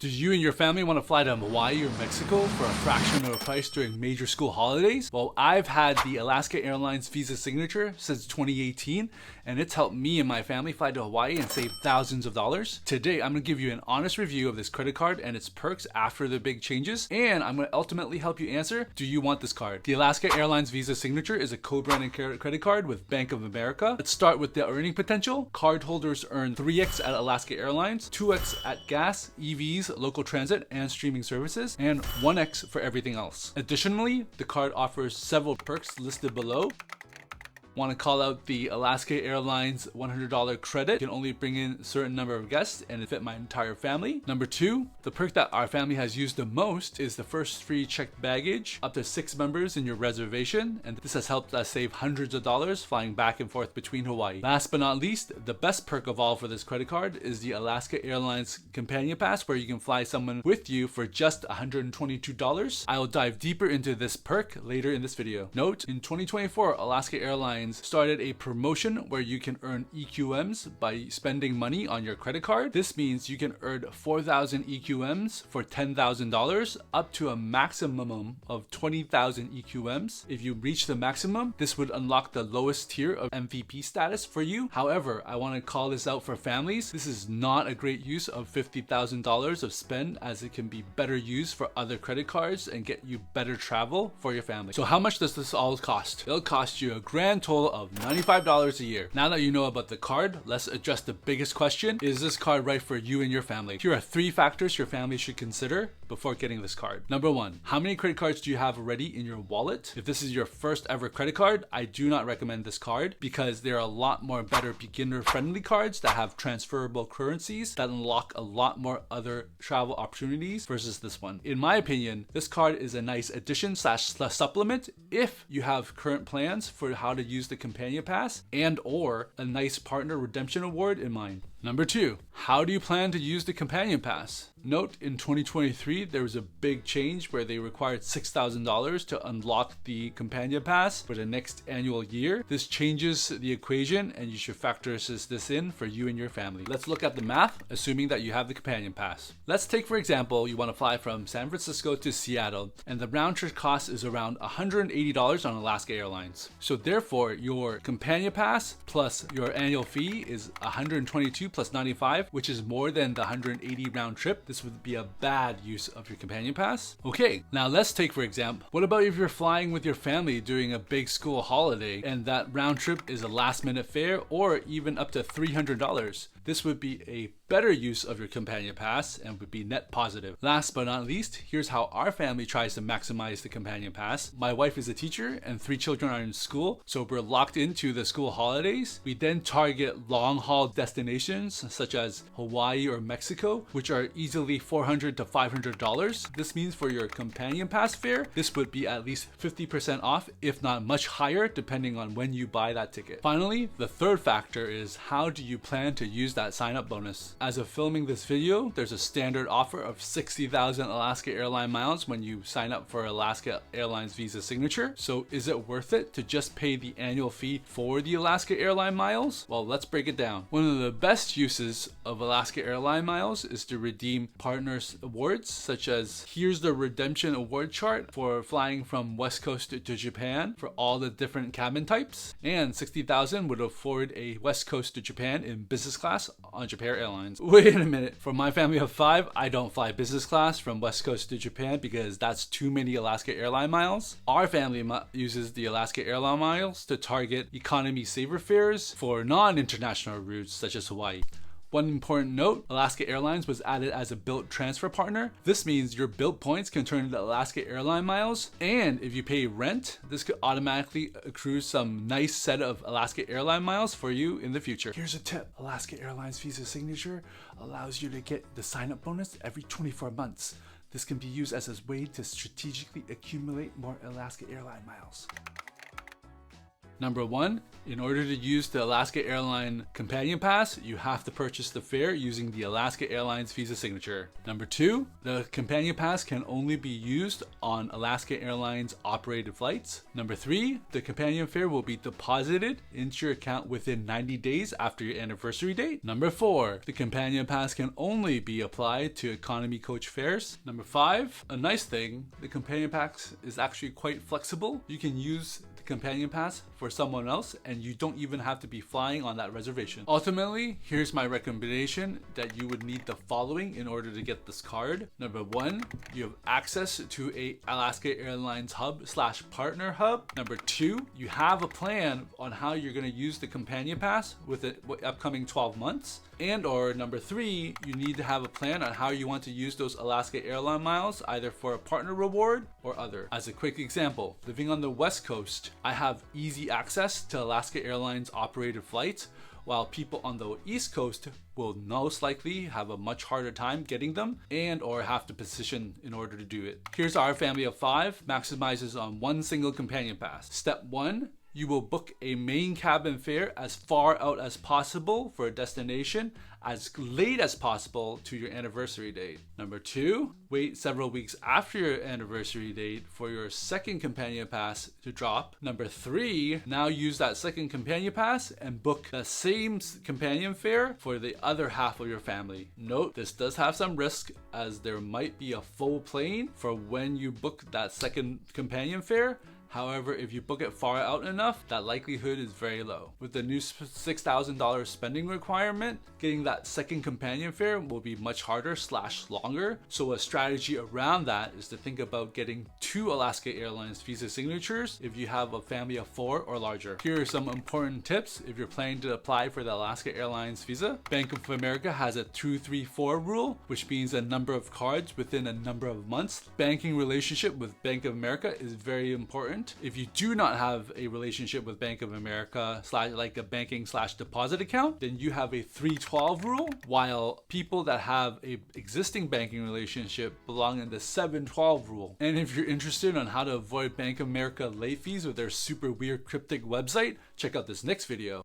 Do you and your family want to fly to Hawaii or Mexico for a fraction of the price during major school holidays? Well, I've had the Alaska Airlines Visa Signature since 2018, and it's helped me and my family fly to Hawaii and save thousands of dollars. Today, I'm going to give you an honest review of this credit card and its perks after the big changes, and I'm going to ultimately help you answer, do you want this card? The Alaska Airlines Visa Signature is a co-branded credit card with Bank of America. Let's start with the earning potential. Cardholders earn 3x at Alaska Airlines, 2x at gas, EVs, local transit, and streaming services, and 1x for everything else. Additionally, the card offers several perks listed below. Want to call out the Alaska Airlines $100 credit. You can only bring in a certain number of guests and it fit my entire family. Number 2, the perk that our family has used the most is the first free checked baggage, up to 6 members in your reservation, and this has helped us save hundreds of dollars flying back and forth between Hawaii. Last but not least, the best perk of all for this credit card is the Alaska Airlines Companion Pass, where you can fly someone with you for just $122. I will dive deeper into this perk later in this video. Note, in 2024, Alaska Airlines started a promotion where you can earn EQMs by spending money on your credit card. This means you can earn 4,000 EQMs for $10,000, up to a maximum of 20,000 EQMs. If you reach the maximum, this would unlock the lowest tier of MVP status for you. However, I want to call this out for families. This is not a great use of $50,000 of spend, as it can be better used for other credit cards and get you better travel for your family. So how much does this all cost? It'll cost you a grand total of $95 a year. Now that you know about the card, let's address the biggest question. Is this card right for you and your family? Here are 3 factors your family should consider before getting this card. Number 1, how many credit cards do you have already in your wallet? If this is your first ever credit card, I do not recommend this card because there are a lot more better beginner friendly cards that have transferable currencies that unlock a lot more other travel opportunities versus this one. In my opinion, this card is a nice addition / supplement if you have current plans for how to use the Companion Pass and or a nice partner redemption award in mind. Number 2, how do you plan to use the Companion Pass? Note, in 2023, there was a big change where they required $6,000 to unlock the Companion Pass for the next annual year. This changes the equation and you should factor this in for you and your family. Let's look at the math, assuming that you have the Companion Pass. Let's take, for example, you want to fly from San Francisco to Seattle, and the round trip cost is around $180 on Alaska Airlines. So therefore, your Companion Pass plus your annual fee is $122 plus $95, which is more than the $180 round trip. This would be a bad use of your Companion Pass. Okay, now let's take, for example, what about if you're flying with your family during a big school holiday and that round trip is a last minute fare or even up to $300? This would be a better use of your Companion Pass and would be net positive. Last but not least, here's how our family tries to maximize the Companion Pass. My wife is a teacher and 3 children are in school, so we're locked into the school holidays. We then target long haul destinations such as Hawaii or Mexico, which are easily $400 to $500. This means for your Companion Pass fare, this would be at least 50% off, if not much higher, depending on when you buy that ticket. Finally, the third factor is how do you plan to use that sign-up bonus? As of filming this video, there's a standard offer of 60,000 Alaska Airlines miles when you sign up for Alaska Airlines Visa Signature. So is it worth it to just pay the annual fee for the Alaska Airlines miles? Well, let's break it down. One of the best uses of Alaska Airlines miles is to redeem partners awards, such as here's the redemption award chart for flying from West Coast to Japan for all the different cabin types, and 60,000 would afford a West Coast to Japan in business class on Japan Airlines. Wait a minute, for my family of 5, I don't fly business class from West Coast to Japan because that's too many Alaska Airlines miles. Our family uses the Alaska Airlines miles to target economy saver fares for non-international routes such as Hawaii. One important note, Alaska Airlines was added as a Bilt transfer partner. This means your Bilt points can turn into Alaska Airlines miles, and if you pay rent, this could automatically accrue some nice set of Alaska Airlines miles for you in the future. Here's a tip, Alaska Airlines Visa Signature allows you to get the sign-up bonus every 24 months. This can be used as a way to strategically accumulate more Alaska Airlines miles. Number 1, in order to use the Alaska Airlines Companion Pass, you have to purchase the fare using the Alaska Airlines Visa Signature. Number 2, the Companion Pass can only be used on Alaska Airlines operated flights. Number 3, the Companion fare will be deposited into your account within 90 days after your anniversary date. Number 4, the Companion Pass can only be applied to economy coach fares. Number 5, a nice thing, the Companion Pass is actually quite flexible. You can use the Companion Pass for someone else and you don't even have to be flying on that reservation. Ultimately, here's my recommendation that you would need the following in order to get this card. Number 1, you have access to a Alaska Airlines hub / partner hub. Number 2, you have a plan on how you're going to use the Companion Pass with the upcoming 12 months. And or number 3, you need to have a plan on how you want to use those Alaska Airlines miles, either for a partner reward or other. As a quick example, living on the West Coast, I have easy access to Alaska Airlines operated flights, while people on the East Coast will most likely have a much harder time getting them and or have to position in order to do it. Here's our family of 5 maximizes on one single Companion Pass. Step 1, you will book a main cabin fare as far out as possible for a destination as late as possible to your anniversary date. Number 2, wait several weeks after your anniversary date for your second Companion Pass to drop. Number 3, now use that second Companion Pass and book the same companion fare for the other half of your family. Note, this does have some risk as there might be a full plane for when you book that second companion fare. However, if you book it far out enough, that likelihood is very low. With the new $6,000 spending requirement, getting that second companion fare will be much harder / longer. So a strategy around that is to think about getting 2 Alaska Airlines Visa Signatures if you have a family of 4 or larger. Here are some important tips if you're planning to apply for the Alaska Airlines Visa. Bank of America has a 2-3-4 rule, which means a number of cards within a number of months. Banking relationship with Bank of America is very important. If you do not have a relationship with Bank of America like a banking / deposit account, then you have a 312 rule, while people that have a existing banking relationship belong in the 712 rule. And if you're interested on how to avoid Bank of America late fees with their super weird cryptic website, check out this next video.